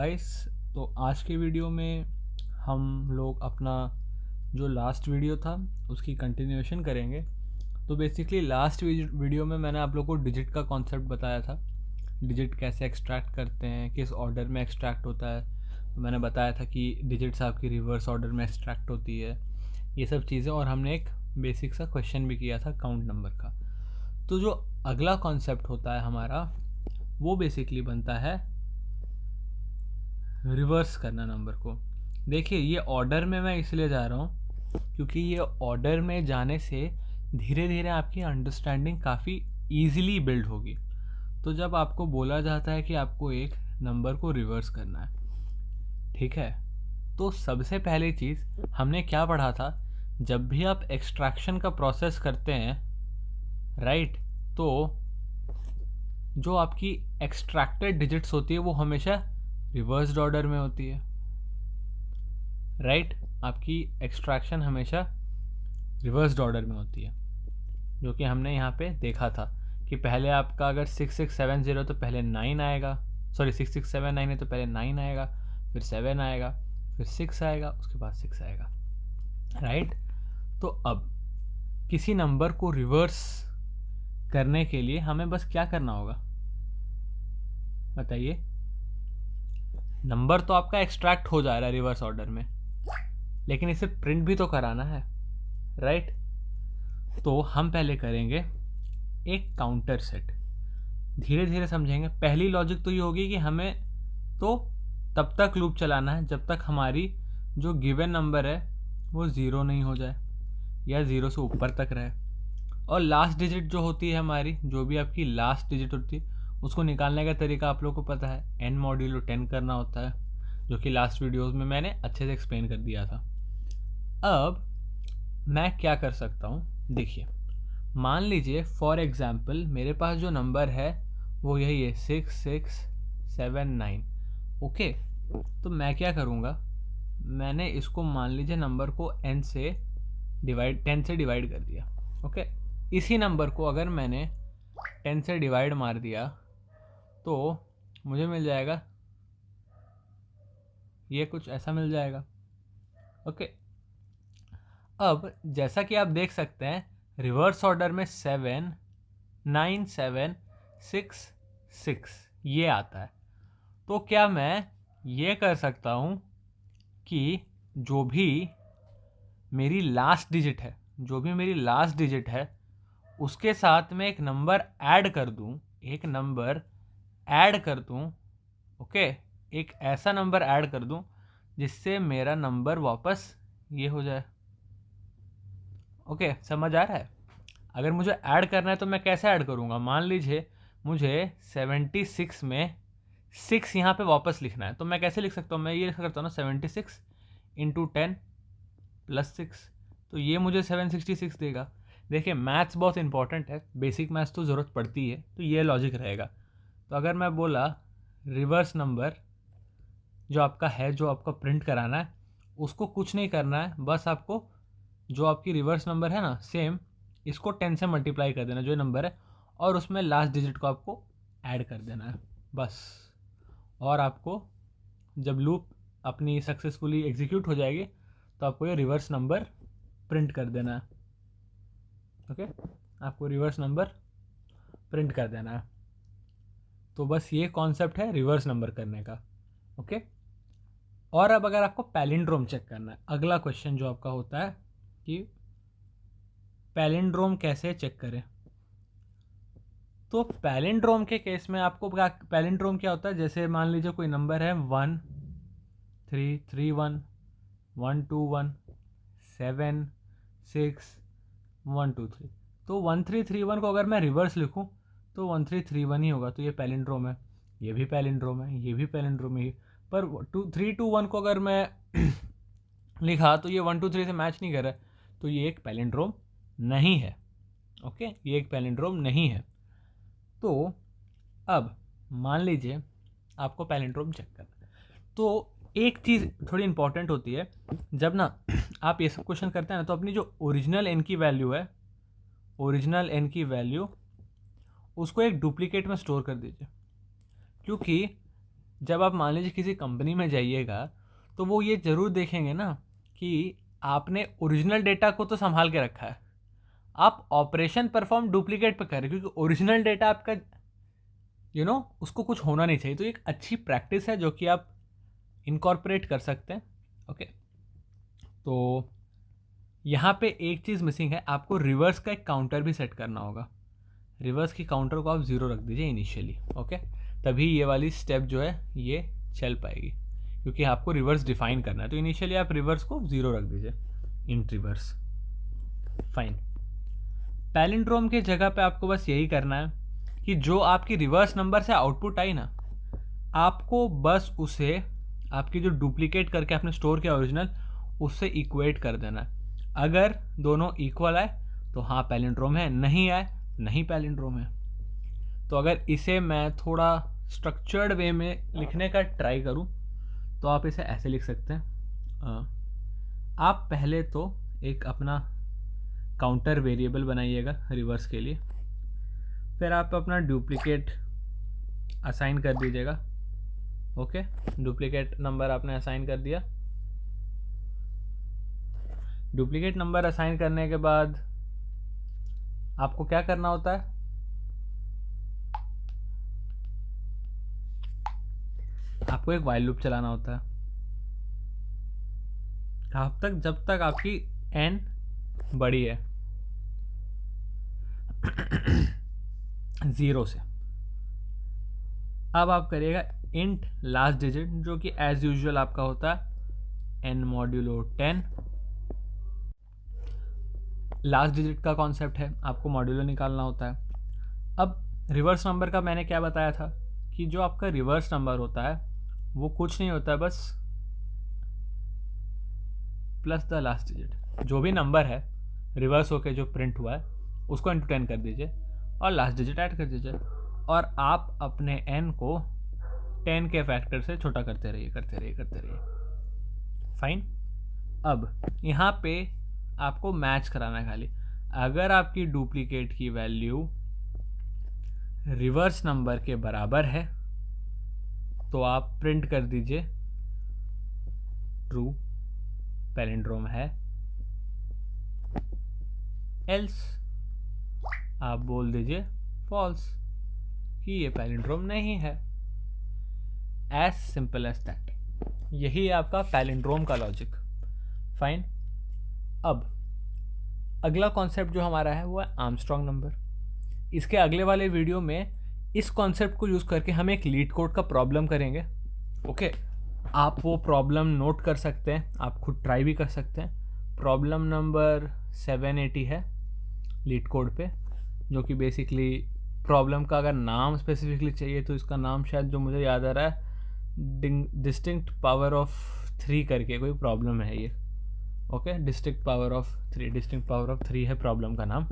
Guys, तो आज के वीडियो में हम लोग अपना जो लास्ट वीडियो था उसकी कंटिन्यूएशन करेंगे। तो बेसिकली लास्ट वीडियो में मैंने आप लोग को डिजिट का कॉन्सेप्ट बताया था। डिजिट कैसे एक्सट्रैक्ट करते हैं, किस ऑर्डर में एक्सट्रैक्ट होता है। तो मैंने बताया था कि डिजिट्स आपकी रिवर्स ऑर्डर में एक्सट्रैक्ट होती है, ये सब चीज़ें। और हमने एक बेसिक सा क्वेश्चन भी किया था काउंट नंबर का। तो जो अगला कॉन्सेप्ट होता है हमारा, वो बेसिकली बनता है रिवर्स करना नंबर को। देखिए, ये ऑर्डर में मैं इसलिए जा रहा हूँ क्योंकि ये ऑर्डर में जाने से धीरे धीरे आपकी अंडरस्टैंडिंग काफ़ी ईजिली बिल्ड होगी। तो जब आपको बोला जाता है कि आपको एक नंबर को रिवर्स करना है, ठीक है, तो सबसे पहली चीज़ हमने क्या पढ़ा था, जब भी आप एक्सट्रैक्शन का प्रोसेस करते हैं, राइट, तो जो आपकी एक्सट्रैक्टेड डिजिट्स होती है वो हमेशा रिवर्स्ड ऑर्डर में होती है, राइट। आपकी एक्सट्रैक्शन हमेशा रिवर्स्ड ऑर्डर में होती है, जो कि हमने यहाँ पे देखा था कि पहले आपका अगर 6670 तो पहले 9 आएगा, सॉरी 6679 है तो पहले 9 आएगा, फिर 7 आएगा, फिर 6 आएगा, उसके बाद 6 आएगा, राइट। तो अब किसी नंबर को रिवर्स करने के लिए हमें बस क्या करना होगा बताइए। नंबर तो आपका एक्सट्रैक्ट हो जा रहा है रिवर्स ऑर्डर में, लेकिन इसे प्रिंट भी तो कराना है, राइट। तो हम पहले करेंगे एक काउंटर सेट, धीरे धीरे समझेंगे। पहली लॉजिक तो ये होगी कि हमें तो तब तक लूप चलाना है जब तक हमारी जो गिवन नंबर है वो ज़ीरो नहीं हो जाए या ज़ीरो से ऊपर तक रहे। और लास्ट डिजिट जो होती है हमारी, जो भी आपकी लास्ट डिजिट होती है, उसको निकालने का तरीका आप लोग को पता है, n मॉड्यूलो 10 करना होता है, जो कि लास्ट वीडियोस में मैंने अच्छे से एक्सप्लेन कर दिया था। अब मैं क्या कर सकता हूँ, देखिए, मान लीजिए फॉर एग्जांपल मेरे पास जो नंबर है वो यही है 6679, ओके। तो मैं क्या करूँगा, मैंने इसको मान लीजिए नंबर को 10 से डिवाइड कर दिया, ओके। इसी नंबर को अगर मैंने 10 से डिवाइड मार दिया तो मुझे मिल जाएगा, ये कुछ ऐसा मिल जाएगा, ओके। अब जैसा कि आप देख सकते हैं रिवर्स ऑर्डर में 7 9 7 6 6 ये आता है। तो क्या मैं ये कर सकता हूँ कि जो भी मेरी लास्ट डिजिट है उसके साथ में एक नंबर ऐड कर दूँ, ओके। एक ऐसा नंबर ऐड कर दूँ जिससे मेरा नंबर वापस ये हो जाए, ओके। समझ आ रहा है? अगर मुझे ऐड करना है तो मैं कैसे ऐड करूँगा, मान लीजिए मुझे 76 में 6 यहाँ पे वापस लिखना है, तो मैं कैसे लिख सकता हूँ, मैं ये लिख सकता हूँ ना, 76 इंटू 10 प्लस 6, तो ये मुझे 766 देगा। देखिए, मैथ्स बहुत इंपॉर्टेंट है, बेसिक मैथ्स तो ज़रूरत पड़ती है, तो ये लॉजिक रहेगा। तो अगर मैं बोला रिवर्स नंबर जो आपका प्रिंट कराना है, उसको कुछ नहीं करना है, बस आपको जो आपकी रिवर्स नंबर है ना, सेम इसको 10 से मल्टीप्लाई कर देना जो नंबर है, और उसमें लास्ट डिजिट को आपको ऐड कर देना है, बस। और आपको जब लूप अपनी सक्सेसफुली एग्जीक्यूट हो जाएगी तो आपको ये रिवर्स नंबर प्रिंट कर देना है, ओके। आपको रिवर्स नंबर प्रिंट कर देना है। तो बस ये कॉन्सेप्ट है रिवर्स नंबर करने का, ओके। और अब अगर आपको पैलिंड्रोम चेक करना है, अगला क्वेश्चन जो आपका होता है कि पैलिंड्रोम कैसे चेक करें। तो पैलिंड्रोम के केस में आपको पैलिंड्रोम क्या होता है, जैसे मान लीजिए कोई नंबर है 1 3 3 1 1 2 1 7 6 1 2 3, तो 1 3 3 1 को अगर मैं रिवर्स लिखूं तो 1 3 3 1 ही होगा, तो ये पैलिंड्रोम है, ये भी पैलिंड्रोम है, ये भी पैलिंड्रोम है। पर 3 2 1 को अगर मैं लिखा तो ये 1 2 3 से मैच नहीं कर रहा है, तो ये एक पैलिंड्रोम नहीं है, ओके, ये एक पैलिंड्रोम नहीं है। तो अब मान लीजिए आपको पैलिंड्रोम चेक करना है, तो एक चीज़ थोड़ी इंपॉर्टेंट होती है, जब ना आप ये सब क्वेश्चन करते हैं ना, तो अपनी जो ओरिजिनल एन की वैल्यू उसको एक डुप्लीकेट में स्टोर कर दीजिए, क्योंकि जब आप मान लीजिए किसी कंपनी में जाइएगा तो वो ये ज़रूर देखेंगे ना कि आपने ओरिजिनल डेटा को तो संभाल के रखा है, आप ऑपरेशन परफॉर्म डुप्लीकेट पे कर रहे हैं, क्योंकि ओरिजिनल डेटा आपका उसको कुछ होना नहीं चाहिए। तो एक अच्छी प्रैक्टिस है जो कि आप इनकॉर्पोरेट कर सकते हैं। ओके, तो यहाँ पे एक चीज़ मिसिंग है, आपको रिवर्स का एक काउंटर भी सेट करना होगा। रिवर्स की काउंटर को आप 0 रख दीजिए इनिशियली। ओके, तभी ये वाली स्टेप जो है ये चल पाएगी, क्योंकि आपको रिवर्स डिफाइन करना है। तो इनिशियली आप रिवर्स को 0 रख दीजिए, इंट रिवर्स। फाइन। पैलिंड्रोम के जगह पे आपको बस यही करना है कि जो आपकी रिवर्स नंबर से आउटपुट आई ना, आपको बस उसे आपकी जो डुप्लीकेट करके आपने स्टोर किया ओरिजिनल, उससे इक्वेट कर देना है। अगर दोनों इक्वल आए तो हाँ पैलिंड्रोम है, नहीं आए नहीं पैलिंड्रोम है। तो अगर इसे मैं थोड़ा स्ट्रक्चर्ड वे में लिखने का ट्राई करूँ तो आप इसे ऐसे लिख सकते हैं। आप पहले तो एक अपना काउंटर वेरिएबल बनाइएगा रिवर्स के लिए, फिर आप अपना डुप्लीकेट असाइन कर दीजिएगा। ओके, डुप्लीकेट नंबर आपने असाइन कर दिया। डुप्लीकेट नंबर असाइन करने के बाद आपको क्या करना होता है, आपको एक वाइल लूप चलाना होता है। कब तक? जब तक आपकी n बड़ी है 0 से। अब आप करिएगा इंट लास्ट डिजिट, जो कि एज यूजुअल आपका होता है n मॉड्यूलो 10। लास्ट डिजिट का कॉन्सेप्ट है, आपको मॉड्यूलो निकालना होता है। अब रिवर्स नंबर का मैंने क्या बताया था कि जो आपका रिवर्स नंबर होता है वो कुछ नहीं होता है, बस प्लस द लास्ट डिजिट। जो भी नंबर है रिवर्स होके जो प्रिंट हुआ है उसको इंटू 10 कर दीजिए और लास्ट डिजिट ऐड कर दीजिए, और आप अपने n को 10 के फैक्टर से छोटा करते रहिए करते रहिए करते रहिए। फाइन। अब यहाँ पे आपको मैच कराना है खाली। अगर आपकी डुप्लीकेट की वैल्यू रिवर्स नंबर के बराबर है तो आप प्रिंट कर दीजिए ट्रू, पैलिंड्रोम है। एल्स आप बोल दीजिए फॉल्स, कि ये पैलिंड्रोम नहीं है। As simple as that. यही है आपका पैलिंड्रोम का लॉजिक। फाइन। अब अगला कॉन्सेप्ट जो हमारा है वो है आर्मस्ट्रॉन्ग नंबर। इसके अगले वाले वीडियो में इस कॉन्सेप्ट को यूज़ करके हम एक लीड कोड का प्रॉब्लम करेंगे। ओके, आप वो प्रॉब्लम नोट कर सकते हैं, आप खुद ट्राई भी कर सकते हैं। प्रॉब्लम नंबर 780 है लीड कोड पे, जो कि बेसिकली प्रॉब्लम का अगर नाम स्पेसिफिकली चाहिए तो इसका नाम शायद जो मुझे याद आ रहा है डिस्टिंक्ट पावर ऑफ 3 करके कोई प्रॉब्लम है ये। ओके, डिस्टिंक्ट पावर ऑफ 3 है प्रॉब्लम का नाम।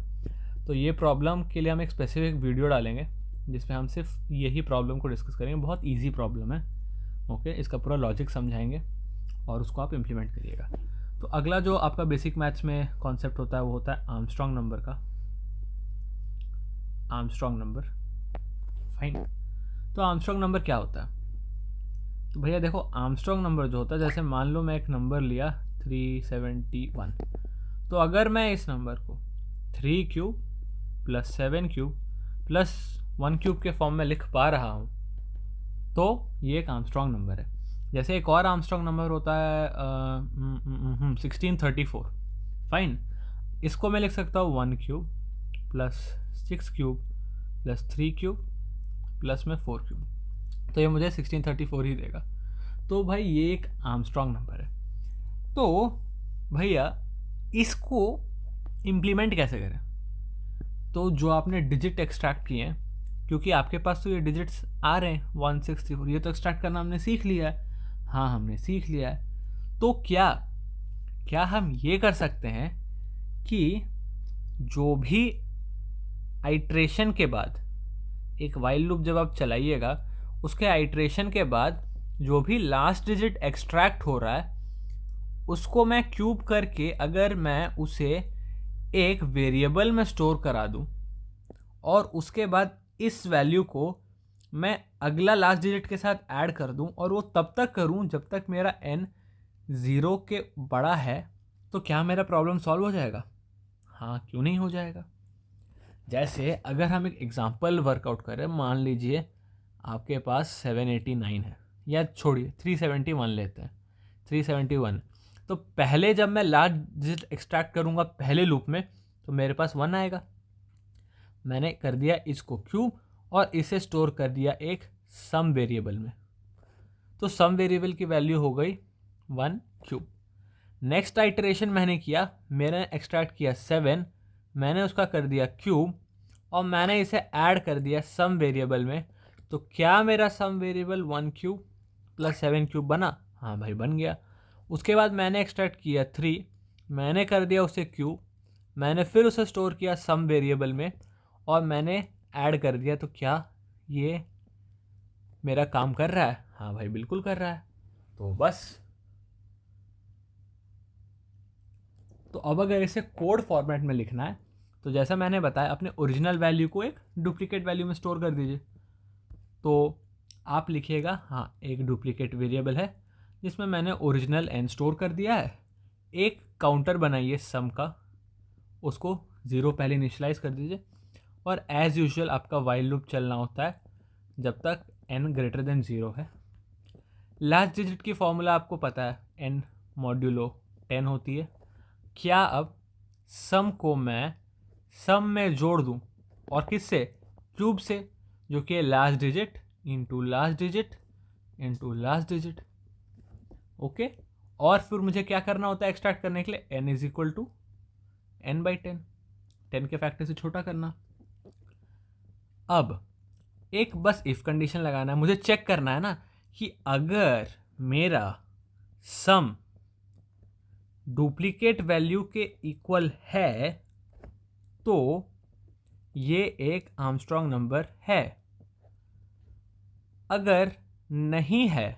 तो ये प्रॉब्लम के लिए हम एक स्पेसिफिक वीडियो डालेंगे जिसमें हम सिर्फ यही प्रॉब्लम को डिस्कस करेंगे। बहुत ईजी प्रॉब्लम है। ओके, इसका पूरा लॉजिक समझाएंगे और उसको आप इम्प्लीमेंट करिएगा। तो अगला जो आपका बेसिक मैथ्स में कॉन्सेप्ट होता है वो होता है आर्मस्ट्रॉन्ग नंबर का। Armstrong number. फाइन। तो आर्मस्ट्रॉन्ग नंबर क्या होता है? तो भैया देखो, आर्मस्ट्रॉन्ग नंबर जो होता है, जैसे मान लो मैं एक नंबर लिया 371, तो अगर मैं इस नंबर को 3 cube plus 7 cube plus 1 cube के फॉर्म में लिख पा रहा हूँ तो ये एक आर्मस्ट्रॉन्ग नंबर है। जैसे एक और आर्मस्ट्रॉन्ग नंबर होता है 1634। फाइन। इसको मैं लिख सकता हूँ 1 cube plus 6 cube plus 3 cube plus में 4 क्यूब, तो ये मुझे 1634 ही देगा। तो भाई ये एक आर्मस्ट्रॉन्ग नंबर है। तो भैया इसको इम्प्लीमेंट कैसे करें? तो जो आपने डिजिट एक्सट्रैक्ट किए हैं, क्योंकि आपके पास तो ये डिजिट्स आ रहे हैं 1634, ये तो एक्सट्रैक्ट करना हमने सीख लिया है। हाँ, हमने सीख लिया है। तो क्या हम ये कर सकते हैं कि जो भी आइट्रेशन के बाद एक वाइल लूप जब आप चलाइएगा, उसके आइट्रेशन के बाद जो भी लास्ट डिजिट एक्सट्रैक्ट हो रहा है उसको मैं क्यूब करके अगर मैं उसे एक वेरिएबल में स्टोर करा दूं और उसके बाद इस वैल्यू को मैं अगला लास्ट डिजिट के साथ ऐड कर दूं, और वो तब तक करूं जब तक मेरा n 0 के बड़ा है, तो क्या मेरा प्रॉब्लम सॉल्व हो जाएगा? हाँ, क्यों नहीं हो जाएगा। जैसे अगर हम एक एग्जांपल वर्कआउट करें, मान लीजिए आपके पास 789 है, या छोड़िए 371 लेते हैं, 371। तो पहले जब मैं लास्ट डिजिट एक्सट्रैक्ट करूँगा पहले लूप में, तो मेरे पास 1 आएगा। मैंने कर दिया इसको क्यूब और इसे स्टोर कर दिया एक सम वेरिएबल में, तो सम वेरिएबल की वैल्यू हो गई 1 क्यूब। नेक्स्ट आइटरेशन मैंने किया, मैंने एक्सट्रैक्ट किया 7, मैंने उसका कर दिया क्यूब और मैंने इसे ऐड कर दिया सम वेरिएबल में। तो क्या मेरा सम वेरिएबल 1 क्यूब प्लस 7 क्यूब बना? हाँ भाई, बन गया। उसके बाद मैंने एक्सट्रैक्ट किया 3, मैंने कर दिया उसे क्यूब, मैंने फिर उसे स्टोर किया सम वेरिएबल में और मैंने ऐड कर दिया। तो क्या ये मेरा काम कर रहा है? हाँ भाई, बिल्कुल कर रहा है। तो बस, तो अब अगर इसे कोड फॉर्मेट में लिखना है, तो जैसा मैंने बताया, अपने ओरिजिनल वैल्यू को एक डुप्लीकेट वैल्यू में स्टोर कर दीजिए। तो आप लिखिएगा, हाँ, एक डुप्लीकेट वेरिएबल है जिसमें मैंने ओरिजिनल n स्टोर कर दिया है। एक काउंटर बनाइए सम का, उसको 0 पहले इनिशियलाइज कर दीजिए, और एज़ यूजुअल आपका वाइल लूप चलना होता है जब तक n ग्रेटर देन 0 है। लास्ट डिजिट की फॉर्मूला आपको पता है, n मॉड्यूलो 10 होती है। क्या अब सम को मैं सम में जोड़ दूं, और किससे? क्यूब से, जो कि last digit into last digit into last digit. Okay, और फिर मुझे क्या करना होता है एक्सट्रैक्ट करने के लिए? n is equal to n/10, 10 के फैक्टर से छोटा करना। अब एक बस इफ कंडीशन लगाना है, मुझे चेक करना है ना कि अगर मेरा सम डुप्लीकेट वैल्यू के इक्वल है तो ये एक आर्मस्ट्रॉन्ग नंबर है, अगर नहीं है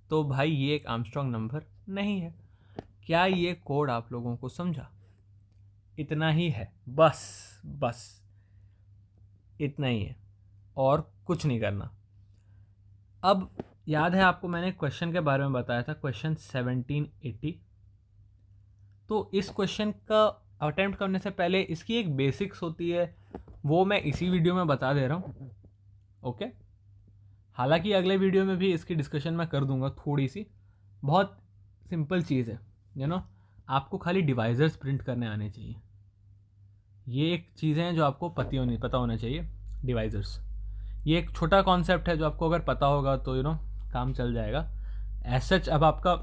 तो भाई ये एक आर्मस्ट्रॉन्ग नंबर नहीं है। क्या ये कोड आप लोगों को समझा? इतना ही है, बस इतना ही है, और कुछ नहीं करना। अब याद है आपको मैंने क्वेश्चन के बारे में बताया था, क्वेश्चन 1780। तो इस क्वेश्चन का अटेम्प्ट करने से पहले इसकी एक बेसिक्स होती है, वो मैं इसी वीडियो में बता दे रहा हूँ। ओके, हालांकि अगले वीडियो में भी इसकी डिस्कशन मैं कर दूंगा थोड़ी सी। बहुत सिंपल चीज़ है, आपको खाली डिवाइजर्स प्रिंट करने आने चाहिए। ये एक चीज़ें हैं जो आपको पता होना चाहिए। डिवाइजर्स, ये एक छोटा कॉन्सेप्ट है जो आपको अगर पता होगा तो काम चल जाएगा। एज सच अब आपका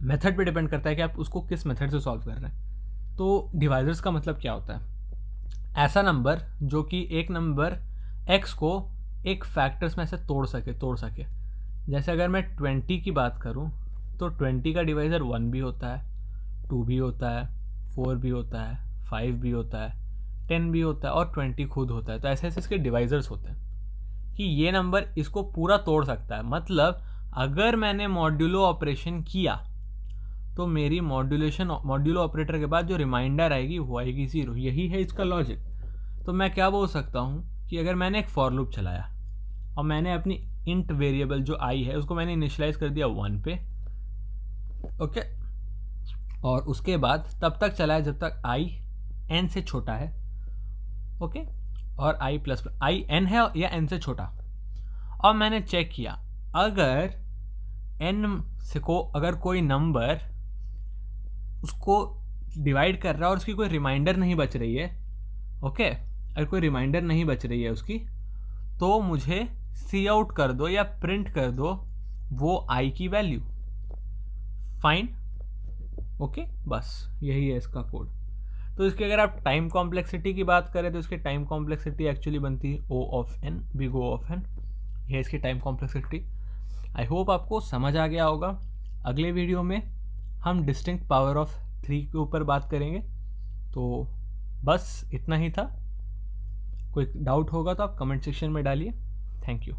मेथड पे डिपेंड करता है कि आप उसको किस मेथड से सॉल्व कर रहे हैं। तो डिवाइजर्स का मतलब क्या होता है? ऐसा नंबर जो कि एक नंबर x को एक फैक्टर्स में से तोड़ सके। जैसे अगर मैं 20 की बात करूं तो 20 का डिवाइज़र 1 भी होता है, 2 भी होता है, 4 भी होता है, 5 भी होता है, 10 भी होता है, और 20 खुद होता है। तो ऐसे ऐसे इसके डिवाइज़र्स होते हैं कि ये नंबर इसको पूरा तोड़ सकता है। मतलब अगर मैंने मॉड्यूलो ऑपरेशन किया तो मेरी मॉड्यूलो ऑपरेटर के बाद जो रिमाइंडर आएगी वो आएगी 0। यही है इसका लॉजिक। तो मैं क्या बोल सकता हूँ कि अगर मैंने एक फॉर लूप चलाया और मैंने अपनी इंट वेरिएबल जो आई है उसको मैंने इनिशियलाइज कर दिया 1 पे, ओके, और उसके बाद तब तक चलाया जब तक i n से छोटा है, ओके, और i प्लस i n है या n से छोटा। और मैंने चेक किया अगर n से को अगर कोई नंबर उसको डिवाइड कर रहा है और उसकी कोई रिमाइंडर नहीं बच रही है, ओके, अगर कोई रिमाइंडर नहीं बच रही है उसकी, तो मुझे सी आउट कर दो या प्रिंट कर दो वो i की वैल्यू। फाइन, ओके, बस यही है इसका कोड। तो इसकी अगर आप टाइम कॉम्प्लेक्सिटी की बात करें तो इसकी टाइम कॉम्प्लेक्सिटी एक्चुअली बनती है O of n big O of n। यह है इसकी टाइम कॉम्प्लेक्सिटी। आई होप आपको समझ आ गया होगा। अगले वीडियो में हम डिस्टिंक्ट पावर ऑफ 3 के ऊपर बात करेंगे। तो बस इतना ही था। कोई डाउट होगा तो आप कमेंट सेक्शन में डालिए। Thank you.